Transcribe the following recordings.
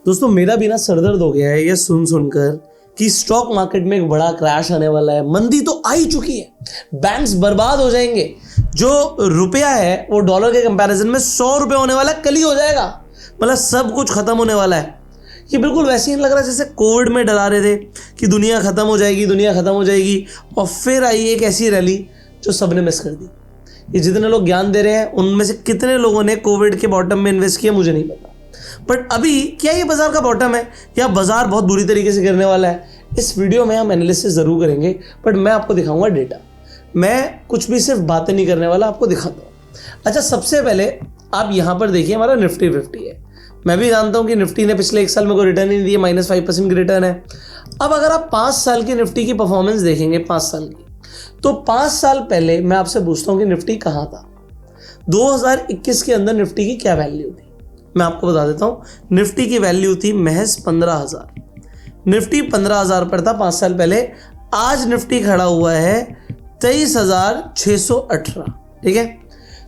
दोस्तों मेरा भी ना सरदर्द हो गया है ये सुन सुनकर कि स्टॉक मार्केट में एक बड़ा क्रैश आने वाला है। मंदी तो आ ही चुकी है, बैंक्स बर्बाद हो जाएंगे, जो रुपया है वो डॉलर के कंपैरिजन में 100 रुपये होने वाला है, कल ही हो जाएगा, मतलब सब कुछ खत्म होने वाला है। ये बिल्कुल वैसे ही लग रहा है जैसे कोविड में डरा रहे थे कि दुनिया खत्म हो जाएगी, दुनिया खत्म हो जाएगी, और फिर आई एक ऐसी रैली जो सबने मिस कर दी। ये जितने लोग ज्ञान दे रहे हैं उनमें से कितने लोगों ने कोविड के बॉटम में इन्वेस्ट किया मुझे नहीं पता, बट अभी क्या ये बाजार का बॉटम है या बाजार बहुत बुरी तरीके से गिरने वाला है, इस वीडियो में हम एनालिसिस जरूर करेंगे, बट मैं आपको दिखाऊंगा डेटा। मैं कुछ भी सिर्फ बातें नहीं करने वाला, आपको दिखाता हूँ। अच्छा, सबसे पहले आप यहाँ पर देखिए हमारा निफ्टी 50 है। मैं भी जानता हूँ कि निफ्टी ने पिछले 1 साल में कोई रिटर्न ही नहीं दिया, -5% की रिटर्न है। अब अगर आप 5 साल की निफ्टी की परफॉर्मेंस देखेंगे, 5 साल की, तो 5 साल पहले मैं आपसे पूछता हूँ कि निफ्टी कहाँ था। 2021 के अंदर निफ्टी की क्या वैल्यू थी, मैं आपको बता देता हूँ। निफ्टी की वैल्यू थी महज 15,000। निफ्टी 15,000 पर था 5 साल पहले। आज निफ्टी खड़ा हुआ है 23,618। ठीक है,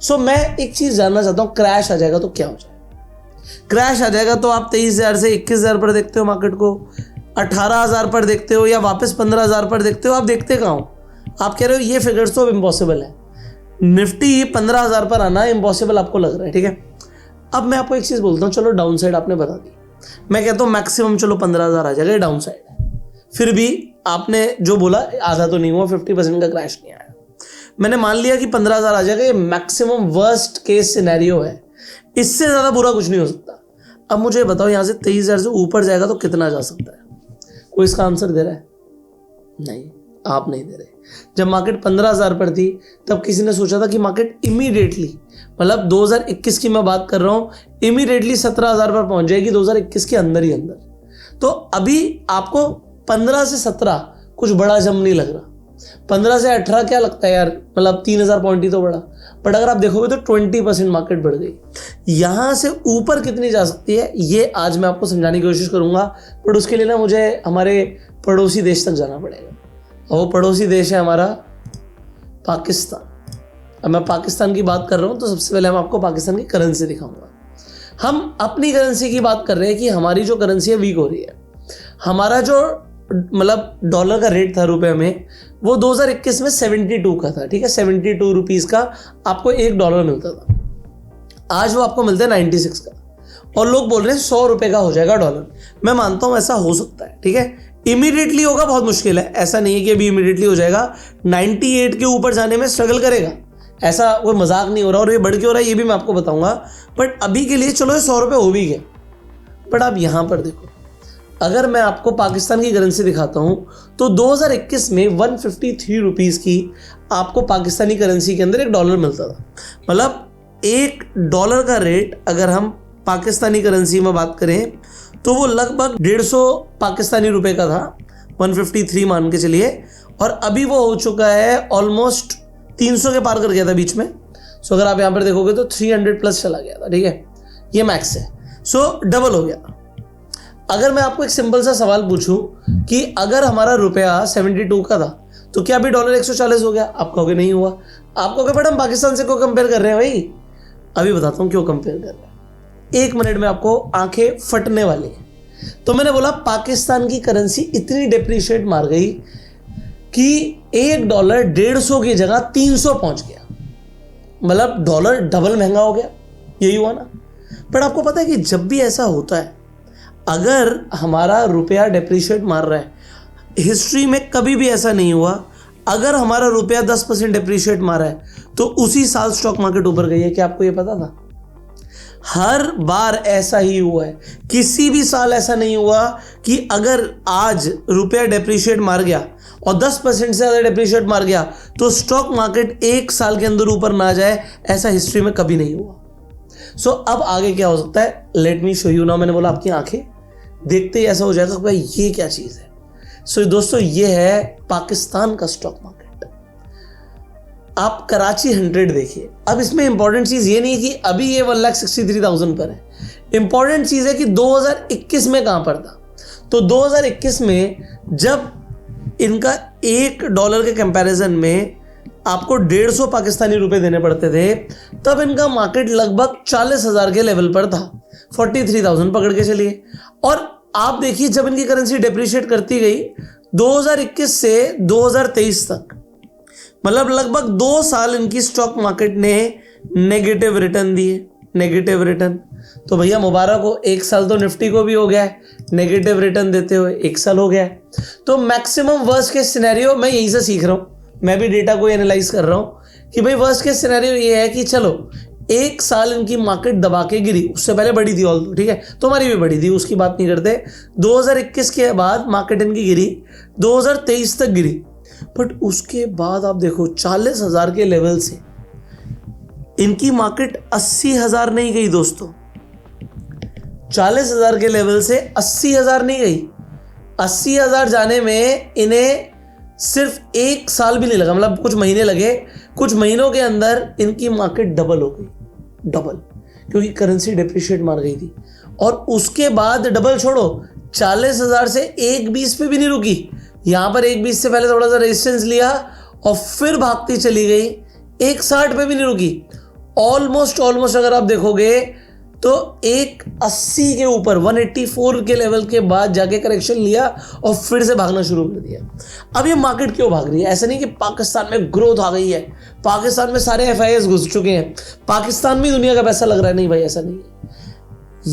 सो मैं एक चीज जानना चाहता हूँ, क्रैश आ जाएगा तो क्या हो जाएगा। क्रैश आ जाएगा तो आप 23,000 से 21,000 पर देखते हो मार्केट को, 18,000 पर देखते हो, या वापस 15,000 पर देखते हो। आप देखते कहाँ हो? आप कह रहे हो ये फिगर्स तो इम्पॉसिबल है। निफ्टी 15,000 पर आना इम्पॉसिबल आपको लग रहा है, ठीक है। अब मैं आपको एक चीज बोलता हूँ, चलो डाउन साइड आपने बता दी, मैं कहता हूँ मैक्सिमम चलो 15,000 आ जाएगा, ये डाउन साइड है। फिर भी आपने जो बोला आधा तो नहीं हुआ, 50% का क्रैश नहीं आया। मैंने मान लिया कि 15,000 आ जाएगा, ये मैक्सिमम वर्स्ट केस सिनेरियो है, इससे ज्यादा बुरा कुछ नहीं हो सकता। अब मुझे बताओ यहाँ से 23,000 से ऊपर जाएगा तो कितना जा सकता है? कोई इसका आंसर दे रहा है? नहीं, आप नहीं दे रहे। जब मार्केट 15,000 पर थी तब किसी ने सोचा था कि मार्केट इमीडिएटली, मतलब 2021 की मैं बात कर रहा हूँ, इमीडिएटली 17,000 पर पहुंच जाएगी 2021 के अंदर ही अंदर। तो अभी आपको 15 से 17 कुछ बड़ा जम नहीं लग रहा, 15 से 18 क्या लगता है यार, मतलब 3,000 पॉइंट ही तो बढ़ा। बट अगर आप देखोगे तो 20% मार्केट बढ़ गई। यहां से ऊपर कितनी जा सकती है ये आज मैं आपको समझाने की कोशिश करूंगा, बट उसके लिए ना मुझे हमारे पड़ोसी देश तक जाना पड़ेगा, और वो पड़ोसी देश है हमारा पाकिस्तान। अब मैं पाकिस्तान की बात कर रहा हूं तो सबसे पहले हम आपको पाकिस्तान की करेंसी दिखाऊंगा। हम अपनी करेंसी की बात कर रहे हैं कि हमारी जो करेंसी है वीक हो रही है। हमारा जो मतलब डॉलर का रेट था रुपए में, वो 2021 में 72 का था, ठीक है, 72 रुपीज़ का आपको $1 मिलता था। आज वो आपको मिलता है 96 का, और लोग बोल रहे हैं 100 रुपये का हो जाएगा डॉलर। मैं मानता हूँ ऐसा हो सकता है, ठीक है, इमीडिएटली होगा बहुत मुश्किल है, ऐसा नहीं है कि अभी इमीडिएटली हो जाएगा। 98 के ऊपर जाने में स्ट्रगल करेगा, ऐसा कोई मजाक नहीं हो रहा, और ये बढ़ के हो रहा है ये भी मैं आपको बताऊंगा। बट अभी के लिए चलो ये 100 रुपये हो भी गए। बट आप यहाँ पर देखो, अगर मैं आपको पाकिस्तान की करेंसी दिखाता हूं तो 2021 में 153 रुपीज़ की आपको पाकिस्तानी करेंसी के अंदर $1 मिलता था। मतलब $1 का रेट अगर हम पाकिस्तानी करेंसी में बात करें तो वो लगभग 150 पाकिस्तानी रुपए का था, 153 मान के चलिए, और अभी वो हो चुका है ऑलमोस्ट 300 के पार कर गया था बीच में। सो अगर आप यहाँ पर देखोगे तो 300 प्लस चला गया था, ठीक है, ये मैक्स है। सो डबल हो गया। अगर मैं आपको एक सिंपल सा सवाल पूछूं कि अगर हमारा रुपया 72 का था तो क्या अभी डॉलर 140 हो गया? आप कहोगे नहीं हुआ। आप कहोगे बट हम पाकिस्तान से क्यों कंपेयर कर रहे हैं भाई? अभी बताता हूं क्यों कंपेयर कर रहे हैं। 1 मिनट में आपको आंखें फटने वाली है। तो मैंने बोला पाकिस्तान की करेंसी इतनी डिप्रिशिएट मार गई कि $1 150 की जगह 300 पहुंच गया, मतलब डॉलर डबल महंगा हो गया। यही हुआ ना। बट आपको पता है कि जब भी ऐसा होता है, अगर हमारा रुपया डिप्रिशिएट मार रहा है, हिस्ट्री में कभी भी ऐसा नहीं हुआ, अगर हमारा रुपया 10% डिप्रिशिएट मारा है तो उसी साल स्टॉक मार्केट ऊपर गई है। क्या आपको ये पता था? हर बार ऐसा ही हुआ है, किसी भी साल ऐसा नहीं हुआ कि अगर आज रुपया डिप्रिशिएट मार गया और 10% से ज़्यादा डिप्रिशिएट मार गया तो स्टॉक मार्केट 1 साल के अंदर ऊपर ना जाए। ऐसा हिस्ट्री में कभी नहीं हुआ। सो अब आगे क्या हो सकता है, let me show you now. मैंने बोला आपकी आंखें देखते ही ऐसा हो जाएगा भाई ये क्या चीज है। सो दोस्तों ये है पाकिस्तान का स्टॉक मार्केट। आप कराची 100 देखिए। अब इसमें इंपॉर्टेंट चीज ये नहीं है कि अभी ये 1,63,000 पर है, इंपॉर्टेंट चीज है कि 2021 में कहां पर था। तो 2021 में जब इनका $1 के कंपैरिजन में आपको 150 पाकिस्तानी रुपए देने पड़ते थे, तब इनका मार्केट लगभग 40,000 के लेवल पर था, 43,000 पकड़ के चलिए। और आप देखिए जब इनकी करेंसी डेप्रिशिएट करती गई 2021 से 2023 तक, मतलब लगभग 2 साल इनकी स्टॉक मार्केट ने नेगेटिव रिटर्न दिए, नेगेटिव रिटर्न। तो भैया मुबारक हो, 1 साल तो निफ्टी को भी हो गया है नेगेटिव रिटर्न देते हुए, 1 साल हो गया है। तो मैक्सिमम वर्स्ट केस सिनेरियो मैं यहीं से सीख रहा हूँ, मैं भी डेटा को एनालाइज कर रहा हूँ कि भाई वर्स्ट केस सिनेरियो ये है कि चलो 1 साल इनकी मार्केट दबा के गिरी, उससे पहले बढ़ी थी ऑल, ठीक है, तुम्हारी भी बढ़ी थी, उसकी बात नहीं करते। 2021 के बाद मार्केट इनकी गिरी, 2023 तक गिरी, बट उसके बाद आप देखो 40,000 के लेवल से इनकी मार्केट 80,000 नहीं गई दोस्तों, 40,000 के लेवल से 80,000 नहीं गई। 80,000 जाने में इन्हें सिर्फ 1 साल भी नहीं लगा, मतलब कुछ महीने लगे, कुछ महीनों के अंदर इनकी मार्केट डबल हो गई, डबल, क्योंकि करेंसी डिप्रिशिएट मार गई थी। और उसके बाद डबल छोड़ो, 40,000 से 1.20 पे भी नहीं रुकी, यहां पर 1.20 से पहले थोड़ा सा रेजिस्टेंस लिया और फिर भागती चली गई, 1.60 पे भी नहीं रुकी। ऑलमोस्ट अगर आप देखोगे तो 1.80 के ऊपर 184 के लेवल के बाद जाके करेक्शन लिया और फिर से भागना शुरू कर दिया। अब ये मार्केट क्यों भाग रही है? ऐसा नहीं कि पाकिस्तान में ग्रोथ आ गई है, पाकिस्तान में सारे FIIs घुस चुके हैं, पाकिस्तान में दुनिया का पैसा लग रहा है, नहीं भाई ऐसा नहीं है।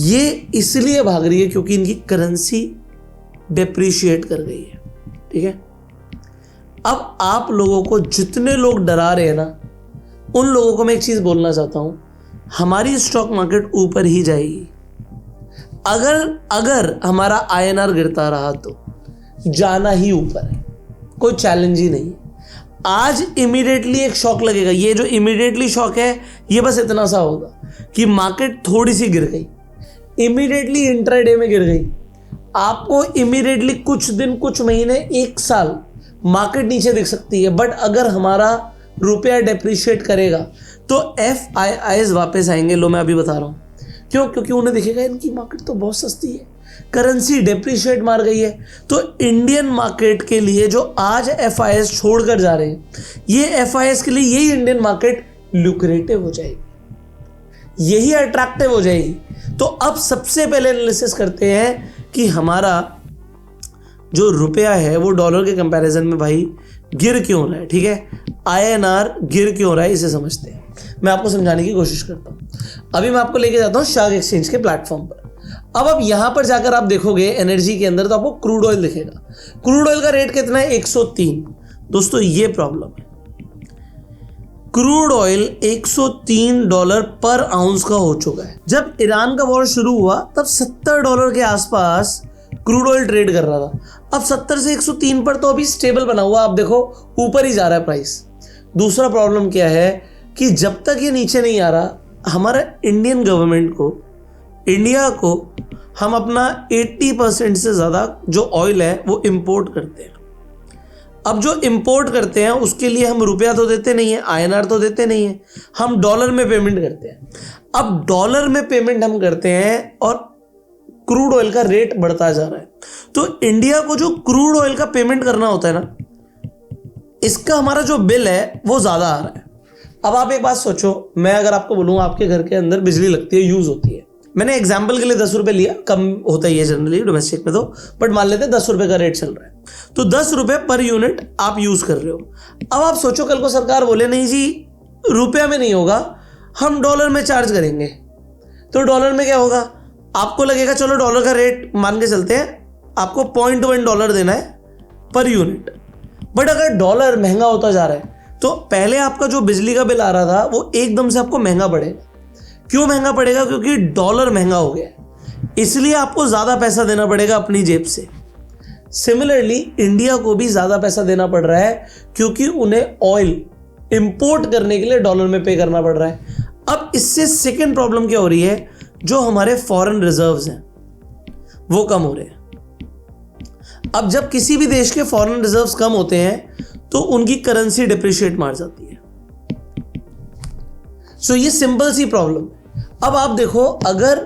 ये इसलिए भाग रही है क्योंकि इनकी करेंसी डेप्रिशिएट कर गई है, ठीक है। अब आप लोगों को जितने लोग डरा रहे हैं ना, उन लोगों को मैं एक चीज बोलना चाहता हूं, हमारी स्टॉक मार्केट ऊपर ही जाएगी। अगर हमारा INR गिरता रहा तो जाना ही ऊपर है, कोई चैलेंज ही नहीं है। आज इमीडिएटली एक शॉक लगेगा, ये जो इमीडिएटली शॉक है ये बस इतना सा होगा कि मार्केट थोड़ी सी गिर गई, इमीडिएटली इंट्राडे में गिर गई, आपको इमीडिएटली कुछ दिन, कुछ महीने, 1 साल मार्केट नीचे दिख सकती है। बट अगर हमारा रुपया डेप्रिशिएट करेगा तो FIIs वापस आएंगे। लो मैं अभी बता रहा हूं क्यों, क्योंकि उन्हें दिखेगा इनकी मार्केट तो बहुत सस्ती है, करेंसी डेप्रिशिएट मार गई है। तो इंडियन मार्केट के लिए जो आज FIIs छोड़कर जा रहे हैं, ये FIIs के लिए यही इंडियन मार्केट लुक्रेटिव हो जाएगी, यही अट्रैक्टिव हो जाएगी। तो अब सबसे पहले एनालिसिस करते हैं कि हमारा जो रुपया है वो डॉलर के कंपैरिजन में भाई गिर क्यों रहा है, ठीक है, INR गिर क्यों रहा है, इसे समझते हैं। मैं आपको समझाने की कोशिश करता हूं। अभी मैं आपको लेके जाता हूं शार्क एक्सचेंज के प्लेटफॉर्म पर। अब यहां पर जाकर आप देखोगे एनर्जी के अंदर तो आपको क्रूड ऑयल दिखेगा। क्रूड ऑयल का रेट कितना है? 103। दोस्तों ये प्रॉब्लम है, क्रूड ऑयल $103 पर आउंस का हो चुका है। जब ईरान का वॉर शुरू हुआ तब $70 के आसपास क्रूड ऑयल ट्रेड कर रहा था। अब 70 से 103 पर तो अभी स्टेबल बना हुआ, आप देखो ऊपर ही जा रहा है प्राइस। दूसरा प्रॉब्लम क्या है कि जब तक ये नीचे नहीं आ रहा, हमारा इंडियन गवर्नमेंट को, इंडिया को, हम अपना 80% से ज़्यादा जो ऑयल है वो इंपोर्ट करते हैं। अब जो इंपोर्ट करते हैं उसके लिए हम रुपया तो देते नहीं है, INR तो देते नहीं है, हम डॉलर में पेमेंट करते हैं। अब डॉलर में पेमेंट हम करते हैं और क्रूड ऑयल का रेट बढ़ता जा रहा है। तो इंडिया को जो क्रूड ऑयल का पेमेंट करना होता है ना, इसका हमारा जो बिल है वो ज़्यादा आ रहा है। अब आप एक बात सोचो, मैं अगर आपको बोलूँ आपके घर के अंदर बिजली लगती है, यूज़ होती है, मैंने एग्जाम्पल के लिए 10 रुपये लिया, कम होता ही है जनरली डोमेस्टिक में तो, बट मान लेते हैं 10 रुपये का रेट चल रहा है, तो 10 रुपये पर यूनिट आप यूज़ कर रहे हो। अब आप सोचो कल को सरकार बोले नहीं जी रुपया में नहीं होगा, हम डॉलर में चार्ज करेंगे, तो डॉलर में क्या होगा? आपको लगेगा चलो डॉलर का रेट मान के चलते हैं, आपको $0.1 देना है पर यूनिट। बट अगर डॉलर महंगा होता जा रहा है तो पहले आपका जो बिजली का बिल आ रहा था वो एकदम से आपको महंगा पड़ेगा। क्यों महंगा पड़ेगा? क्योंकि डॉलर महंगा हो गया, इसलिए आपको ज़्यादा पैसा देना पड़ेगा अपनी जेब से। सिमिलरली इंडिया को भी ज़्यादा पैसा देना पड़ रहा है क्योंकि उन्हें ऑयल इंपोर्ट करने के लिए डॉलर में पे करना पड़ रहा है। अब इससे सेकेंड प्रॉब्लम क्या हो रही है, जो हमारे फॉरेन रिजर्व्स हैं वो कम हो रहे हैं। अब जब किसी भी देश के फॉरेन रिजर्व्स कम होते हैं तो उनकी करेंसी डिप्रिशिएट मार जाती है। सो ये सिंपल सी प्रॉब्लम। अब आप देखो अगर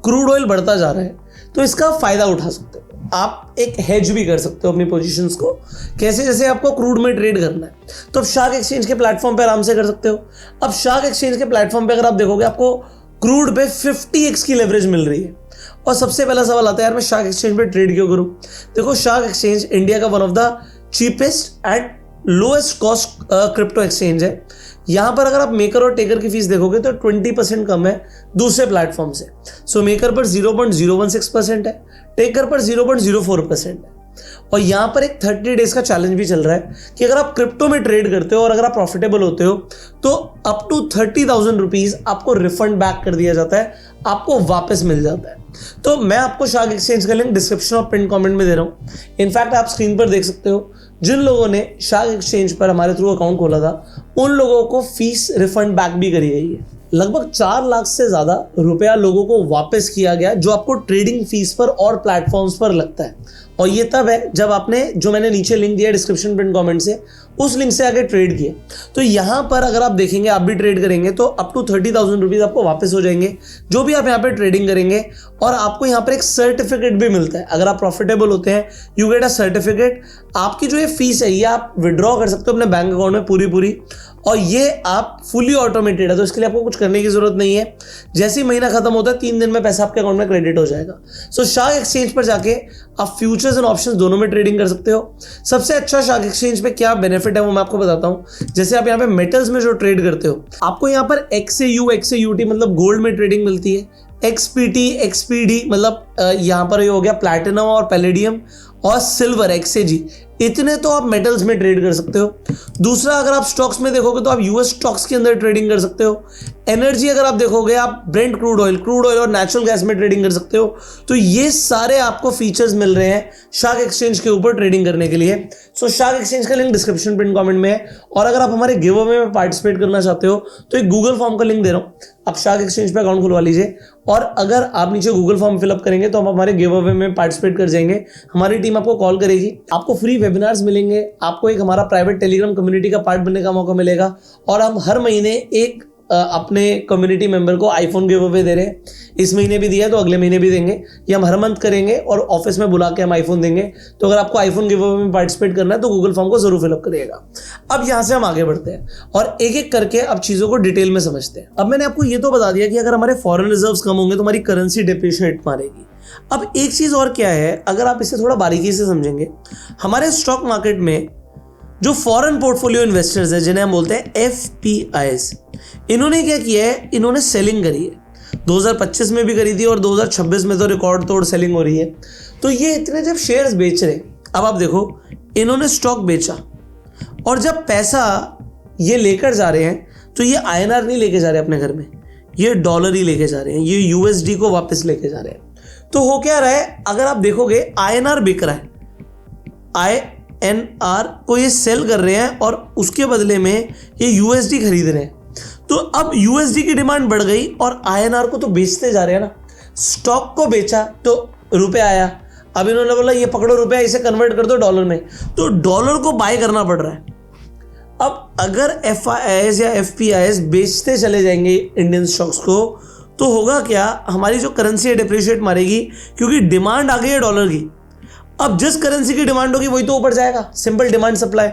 क्रूड ऑयल बढ़ता जा रहा है तो इसका फायदा उठा सकते हो। आप एक हेज भी कर सकते हो अपनी पोजीशंस को। कैसे? जैसे आपको क्रूड में ट्रेड करना है तो आप शार्क एक्सचेंज के प्लेटफॉर्म पे आराम से कर सकते हो। अब शार्क एक्सचेंज के प्लेटफॉर्म पे अगर आप देखोगे आपको क्रूड पे 50x की लेवरेज मिल रही है। और सबसे पहला सवाल आता है यार मैं शार्क एक्सचेंज पे ट्रेड क्यों करूं? देखो, शार्क एक्सचेंज इंडिया का one of the cheapest and lowest cost crypto exchange है। यहां पर अगर आप मेकर और टेकर की फीस देखोगे तो 20% कम है दूसरे प्लेटफॉर्म से। सो मेकर पर 0.016% है, टेकर पर 0.04% है। और यहां पर एक 30 डेज का चैलेंज भी चल रहा है कि अगर आप क्रिप्टो में ट्रेड करते हो और अगर आप प्रॉफिटेबल होते हो तो अप टू 30,000 रुपीज आपको रिफंड बैक कर दिया जाता है, आपको वापस मिल जाता है। तो मैं आपको शार्क एक्सचेंज का लिंक डिस्क्रिप्शन और पिन कमेंट में दे रहा हूं। इनफैक्ट आप स्क्रीन पर देख सकते हो जिन लोगों ने शार्क एक्सचेंज पर हमारे थ्रू अकाउंट खोला था उन लोगों को फीस रिफंड बैक भी करी गई है। लगभग 4 लाख से ज्यादा रुपया लोगों को वापस किया गया जो आपको ट्रेडिंग फीस पर और प्लेटफॉर्म्स पर लगता है। और ये तब है जब आपने, जो मैंने नीचे लिंक दिया डिस्क्रिप्शन पिन कमेंट से, उस लिंक से आगे ट्रेड किए। तो यहां पर अगर आप देखेंगे, आप भी ट्रेड करेंगे तो अप टू 30,000 रुपीज आपको वापस हो जाएंगे जो भी आप यहाँ पे ट्रेडिंग करेंगे। और आपको यहाँ पर एक सर्टिफिकेट भी मिलता है। अगर आप प्रॉफिटेबल होते हैं यू गेट अ सर्टिफिकेट। आपकी जो ये फीस है ये आप विड्रॉ कर सकते हो अपने बैंक अकाउंट में पूरी और ये आप फुली ऑटोमेटेड है, तो इसके लिए आपको कुछ करने की जरूरत नहीं है। जैसे ही महीना खत्म होता है 3 दिन में पैसा आपके अकाउंट में क्रेडिट हो जाएगा। सो शार्क एक्सचेंज पर जाके आप फ्यूचर्स एंड ऑप्शंस दोनों में ट्रेडिंग कर सकते हो। सबसे अच्छा शार्क एक्सचेंज पे क्या बेनिफिट है वो मैं आपको बताता हूं। जैसे आप यहाँ पे मेटल्स में जो ट्रेड करते हो आपको यहाँ पर XAU XAUT मतलब गोल्ड में ट्रेडिंग मिलती है। XPT XPD मतलब यहाँ पर ये हो गया प्लैटिनम और पैलेडियम, और सिल्वर XAG, इतने तो आप मेटल्स में ट्रेड कर सकते हो। दूसरा, अगर आप स्टॉक्स में देखोगे तो आप यूएस स्टॉक्स के अंदर ट्रेडिंग कर सकते हो। एनर्जी अगर आप देखोगे आप ब्रेंट क्रूड ऑयल और नेचुरल गैस में ट्रेडिंग कर सकते हो। तो ये सारे आपको फीचर्स मिल रहे हैं शार्क एक्सचेंज के ऊपर ट्रेडिंग करने के लिए। सो शार्क एक्सचेंज का लिंक डिस्क्रिप्शन पिन कमेंट में है। और अगर आप हमारे गिव अवे में पार्टिसिपेट करना चाहते हो तो एक गूगल फॉर्म का लिंक दे रहा हूँ, आप शार्क एक्सचेंज पे अकाउंट खुलवा लीजिए। और अगर आप नीचे गूगल फॉर्म फिलअप करेंगे तो हम हमारे गिव अवे में पार्टिसिपेट कर जाएंगे। हमारी टीम आपको कॉल करेगी, आपको फ्री वेबिनार्स मिलेंगे, आपको एक हमारा प्राइवेट टेलीग्राम कम्युनिटी का पार्ट बनने का मौका मिलेगा। और हम हर महीने एक अपने कम्युनिटी मेंबर को आईफोन गिव अवे दे रहे हैं। इस महीने भी दिया है तो अगले महीने भी देंगे। ये हम हर मंथ करेंगे और ऑफिस में बुला के हम आईफोन देंगे। तो अगर आपको आईफोन गिव अवे में पार्टिसिपेट करना है तो गूगल फॉर्म को जरूर फिलअप करिएगा। अब यहाँ से हम आगे बढ़ते हैं और एक एक करके अब चीजों को डिटेल में समझते हैं। अब मैंने आपको ये तो बता दिया कि अगर हमारे फॉरेन रिजर्व्स कम होंगे तो हमारी करेंसी डिप्रिशिएट मारेगी। अब एक चीज और क्या है, अगर आप इसे थोड़ा बारीकी से समझेंगे, हमारे स्टॉक मार्केट में जो फॉरेन पोर्टफोलियो इन्वेस्टर्स हैं जिन्हें हम बोलते हैं FPIs, इन्होंने क्या किया है, इन्होंने सेलिंग करी है। 2025 में भी करी थी और 2026 में तो रिकॉर्ड तोड़ सेलिंग हो रही है। तो ये इतने जब शेयर्स बेच रहे, अब आप देखो इन्होंने स्टॉक बेचा और जब पैसा ये लेकर जा रहे हैं तो ये INR नहीं लेके जा रहे अपने घर में, ये डॉलर ही लेके जा रहे हैं, ये USD को वापस लेके जा रहे हैं। तो हो क्या रहा है, अगर आप देखोगे INR बिक रहा है, INR को ये सेल कर रहे हैं और उसके बदले में ये USD खरीद रहे हैं। तो अब USD की डिमांड बढ़ गई और INR को तो बेचते जा रहे हैं ना। स्टॉक को बेचा तो रुपए आया, अब इन्होंने बोला ये पकड़ो रुपया, इसे कन्वर्ट कर दो डॉलर में, तो डॉलर को बाय करना पड़ रहा है। अब अगर FIIs या FPIs बेचते चले जाएंगे इंडियन स्टॉक्स को तो होगा क्या, हमारी जो करेंसी है डिप्रिशिएट मारेगी क्योंकि डिमांड आ गई है डॉलर की। अब जिस करेंसी की डिमांड होगी वही तो ऊपर जाएगा, सिंपल डिमांड सप्लाई।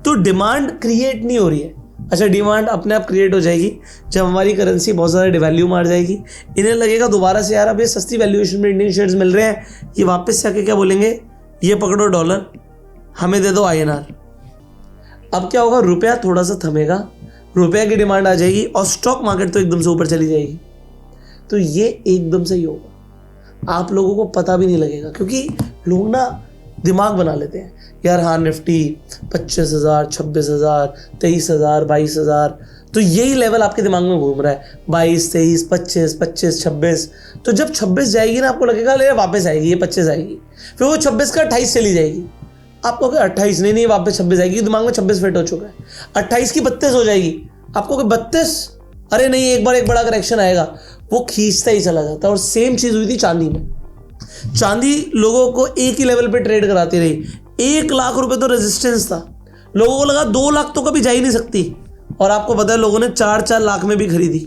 तो डिमांड क्रिएट नहीं हो रही है। अच्छा, डिमांड अपने आप क्रिएट हो जाएगी जब हमारी करेंसी बहुत ज़्यादा डिवैल्यू मार जाएगी। इन्हें लगेगा दोबारा से यार अब ये सस्ती वैल्यूएशन में इंडियन शेयर्स मिल रहे हैं, ये वापस से आके क्या बोलेंगे, ये पकड़ो डॉलर, हमें दे दो INR। अब क्या होगा, रुपया थोड़ा सा थमेगा, रुपया की डिमांड आ जाएगी और स्टॉक मार्केट तो एकदम से ऊपर चली जाएगी। तो ये एकदम से ही होगा, आप लोगों को पता भी नहीं लगेगा क्योंकि लोग ना दिमाग बना लेते हैं यार, हाँ निफ्टी 25,000, 26,000, 23,000, 22,000, तो यही लेवल आपके दिमाग में घूम रहा है, 22, 23, 25, 25, 26। तो जब 26 जाएगी ना आपको लगेगा ले वापस आएगी, ये 25 आएगी, फिर वो 26 का 28 चली जाएगी, आपको 28 नहीं वापस 26 आएगी, दिमाग में 26 फिट हो चुका है, 28 की 32 हो जाएगी, आपको 32, अरे नहीं एक बार एक बड़ा करेक्शन आएगा, वो खींचता ही चला जाता है। और सेम चीज हुई थी चांदी में। चांदी लोगों को एक ही लेवल पे ट्रेड कराती रही, 1 लाख रुपए तो रेजिस्टेंस था, लोगों को लगा 2 लाख तो कभी जा ही नहीं सकती, और आपको पता है लोगों ने 4-4 लाख में भी खरीदी।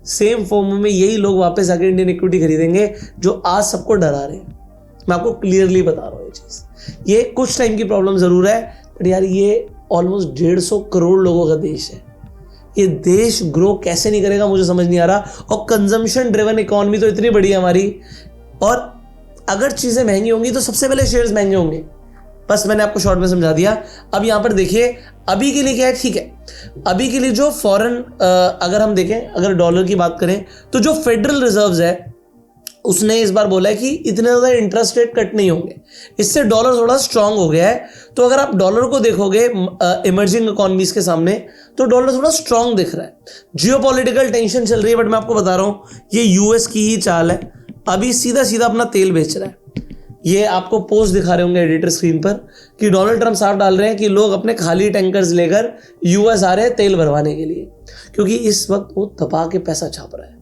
सेम फॉर्म में यही लोग वापस आके इंडियन इक्विटी खरीदेंगे जो आज सबको डरा रहे हैं। मैं आपको क्लियरली बता रहा हूँ ये चीज़। ये कुछ टाइम की प्रॉब्लम ज़रूर है, बट यार ये ऑलमोस्ट 150 करोड़ लोगों का देश है। ये देश ग्रो कैसे नहीं करेगा मुझे समझ नहीं आ रहा। और कंजम्पशन ड्रिवन इकोनॉमी तो इतनी बड़ी है हमारी, और अगर चीज़ें महंगी होंगी तो सबसे पहले शेयर्स महंगे होंगे। बस मैंने आपको शॉर्ट में समझा दिया। अब यहाँ पर देखिए अभी के लिए क्या है, ठीक है, अभी के लिए जो फॉरेन अगर हम देखें, अगर डॉलर की बात करें तो जो फेडरल रिजर्व्स है उसने इस बार बोला है कि इतने ज़्यादा इंटरेस्ट रेट कट नहीं होंगे, इससे डॉलर थोड़ा स्ट्रांग हो गया है। तो अगर आप डॉलर को देखोगे इमर्जिंग इकोनॉमीज के सामने तो डॉलर थोड़ा स्ट्रांग दिख रहा है। जियोपॉलिटिकल टेंशन चल रही है, बट मैं आपको बता रहा हूँ ये यूएस की ही चाल है। अभी सीधा सीधा अपना तेल बेच रहा है। ये आपको पोस्ट दिखा रहे होंगे एडिटर स्क्रीन पर कि डोनाल्ड ट्रंप साफ डाल रहे हैं कि लोग अपने खाली टैंकर्स लेकर यूएस आ रहे हैं तेल भरवाने के लिए, क्योंकि इस वक्त वो दबा के पैसा छाप रहा है।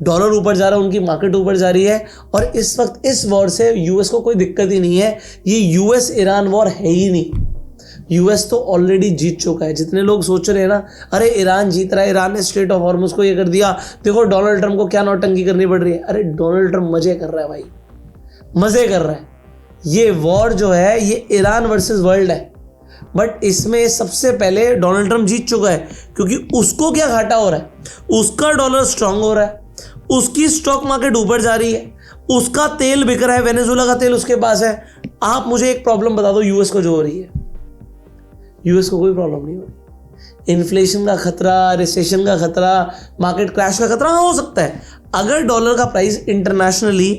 डॉलर ऊपर जा रहा है, उनकी मार्केट ऊपर जा रही है, और इस वक्त इस वॉर से यूएस को कोई दिक्कत ही नहीं है। ये यूएस ईरान वॉर है ही नहीं। यूएस तो ऑलरेडी जीत चुका है। जितने लोग सोच रहे हैं ना, अरे ईरान जीत रहा है, ईरान ने स्ट्रेट ऑफ हॉर्मुज को ये कर दिया, देखो डोनाल्ड ट्रंप को क्या नौटंकी करनी पड़ रही है। अरे डोनाल्ड ट्रंप मजे कर रहा है भाई, मजे कर रहा है। ये वॉर जो है ये ईरान वर्सेस वर्ल्ड है, बट इसमें सबसे पहले डोनाल्ड ट्रंप जीत चुका है, क्योंकि उसको क्या घाटा हो रहा है, उसका डॉलर स्ट्रांग हो रहा है, उसकी स्टॉक मार्केट ऊपर जा रही है, उसका तेल बिक रहा है, वेनेजुएला का तेल उसके पास है। आप मुझे एक प्रॉब्लम बता दो यूएस को जो हो रही है। यूएस को कोई प्रॉब्लम नहीं हो रही। इन्फ्लेशन का खतरा, रिसेशन का खतरा, मार्केट क्रैश का खतरा हो सकता है। अगर डॉलर का प्राइस इंटरनेशनली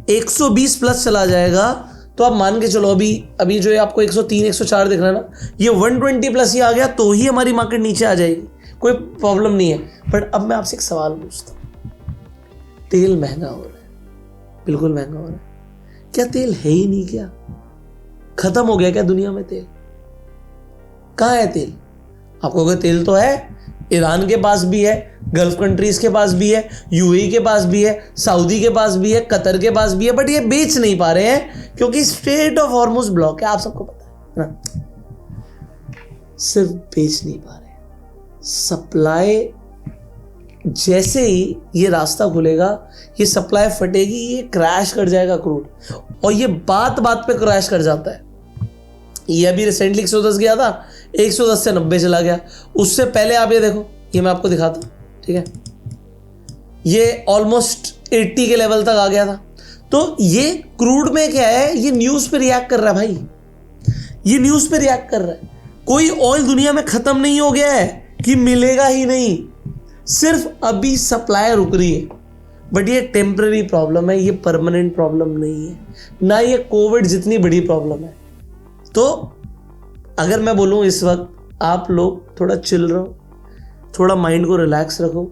120 प्लस चला जाएगा तो आप मान के चलो, अभी जो है आपको 103 104 दिख रहा है ना, ये 120 प्लस ही आ गया तो ही हमारी मार्केट नीचे आ जाएगी, कोई प्रॉब्लम नहीं है। बट अब मैं आपसे एक सवाल पूछता हूँ, तेल महंगा हो रहा है, बिल्कुल महंगा हो रहा है, क्या तेल है ही नहीं? क्या खत्म हो गया क्या दुनिया में तेल? कहाँ है तेल? आपको अगर तेल तो है, ईरान के पास भी है, गल्फ कंट्रीज के पास भी है, यूएई के पास भी है, सऊदी के पास भी है, कतर के पास भी है, बट ये बेच नहीं पा रहे हैं क्योंकि स्ट्रेट ऑफ हॉर्मुज ब्लॉक है। आप सबको पता है ना, सिर्फ बेच नहीं पा रहे। सप्लाई जैसे ही ये रास्ता खुलेगा, ये सप्लाई फटेगी, ये क्रैश कर जाएगा क्रूड, और ये बात बात पे क्रैश कर जाता है। ये अभी रिसेंटली 110 गया था, 110 से 90 चला गया। उससे पहले आप ये देखो, ये मैं आपको दिखाता हूँ, ठीक है, ये ऑलमोस्ट 80 के लेवल तक आ गया था। तो ये क्रूड में क्या है, ये न्यूज़ पे रिएक्ट कर रहा है भाई, ये न्यूज़ पे रिएक्ट कर रहा है। कोई ऑयल दुनिया में खत्म नहीं हो गया है कि मिलेगा ही नहीं, सिर्फ अभी सप्लाई रुक रही है। बट ये टेम्पररी प्रॉब्लम है, ये परमानेंट प्रॉब्लम नहीं है, ना ये कोविड जितनी बड़ी प्रॉब्लम है। तो अगर मैं बोलूँ इस वक्त आप लोग थोड़ा चिल रहो, थोड़ा माइंड को रिलैक्स रखो।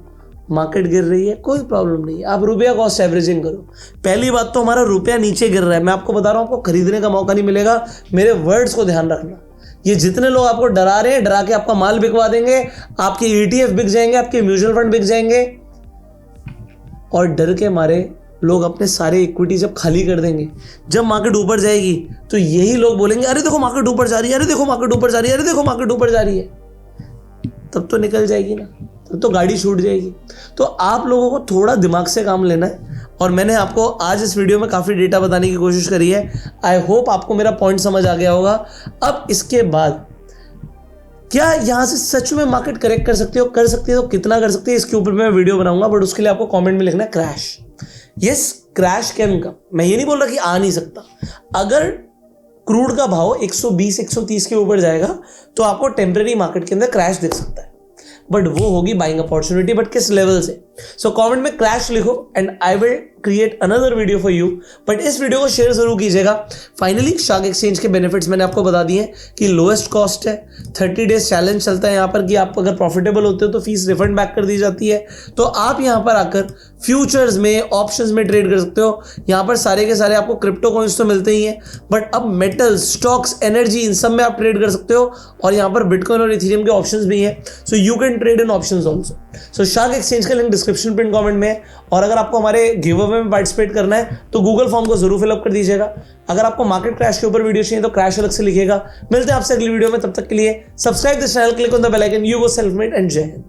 मार्केट गिर रही है, कोई प्रॉब्लम नहीं है, आप रुपया कॉस्ट एवरेजिंग करो। पहली बात तो हमारा रुपया नीचे गिर रहा है, मैं आपको बता रहा हूँ, आपको खरीदने का मौका नहीं मिलेगा। मेरे वर्ड्स को ध्यान रखना। ये जितने लोग आपको डरा रहे हैं, डरा के आपका माल बिकवा देंगे, आपके ETF बिक जाएंगे, आपके म्यूचुअल फंड बिक जाएंगे, और डर के मारे लोग अपने सारे इक्विटी जब खाली कर देंगे, जब मार्केट ऊपर जाएगी तो यही लोग बोलेंगे अरे देखो मार्केट ऊपर जा रही है, अरे देखो मार्केट ऊपर जा रही है, अरे देखो मार्केट ऊपर जा रही है। तब तो निकल जाएगी ना, तब तो गाड़ी छूट जाएगी। तो आप लोगों को थोड़ा दिमाग से काम लेना है, और मैंने आपको आज इस वीडियो में काफ़ी डेटा बताने की कोशिश करी है। आई होप आपको मेरा पॉइंट समझ आ गया होगा। अब इसके बाद क्या यहाँ से सच में मार्केट करेक्ट कर सकती है, कर सकती है तो कितना कर सकती है, इसके ऊपर मैं वीडियो बनाऊंगा। बट उसके लिए आपको कमेंट में लिखना है crash. Yes, crash can come. मैं ये नहीं बोल रहा कि आ नहीं सकता। अगर क्रूड का भाव 120 130 के ऊपर जाएगा तो आपको टेम्परेरी मार्केट के अंदर क्रैश दिख सकता है, बट वो होगी बाइंग अपॉर्चुनिटी। बट किस लेवल से? सो कमेंट में क्रैश लिखो and I will create another video for you. But इस वीडियो को शेयर जरूर कीजिएगा। फाइनली शार्क एक्सचेंज के बेनिफिट्स मैंने आपको बता दिए कि लोएस्ट कॉस्ट है, 30 डेज चैलेंज चलता है यहाँ पर कि आप अगर प्रॉफिटेबल होते हो तो फीस रिफंड बैक कर दी जाती है। तो आप यहाँ पर आकर फ्यूचर्स में, ऑप्शंस में ट्रेड कर सकते हो। यहाँ पर सारे के सारे आपको क्रिप्टो कॉइन्स तो मिलते ही हैं, बट अब मेटल्स, स्टॉक्स, एनर्जी, इन सब में आप ट्रेड कर सकते हो। और यहाँ पर बिटकॉइन और इथेरियम के ऑप्शंस भी हैं, so you can trade in options also. So shark exchange का लिंक डिस्क्रिप्शन पिन कमेंट में है। और अगर आपको हमारे गिव अवे में पार्टिसिपेट करना है तो गूगल फॉर्म को जरूर फिलअप कर दीजिएगा। अगर आपको मार्केट क्रैश के ऊपर वीडियो चाहिए तो क्रैश अलग से लिखिएगा। मिलते हैं आपसे अगली वीडियो में, तब तक के लिए subscribe this channel, click on the bell icon. You go self made and जय हिंद।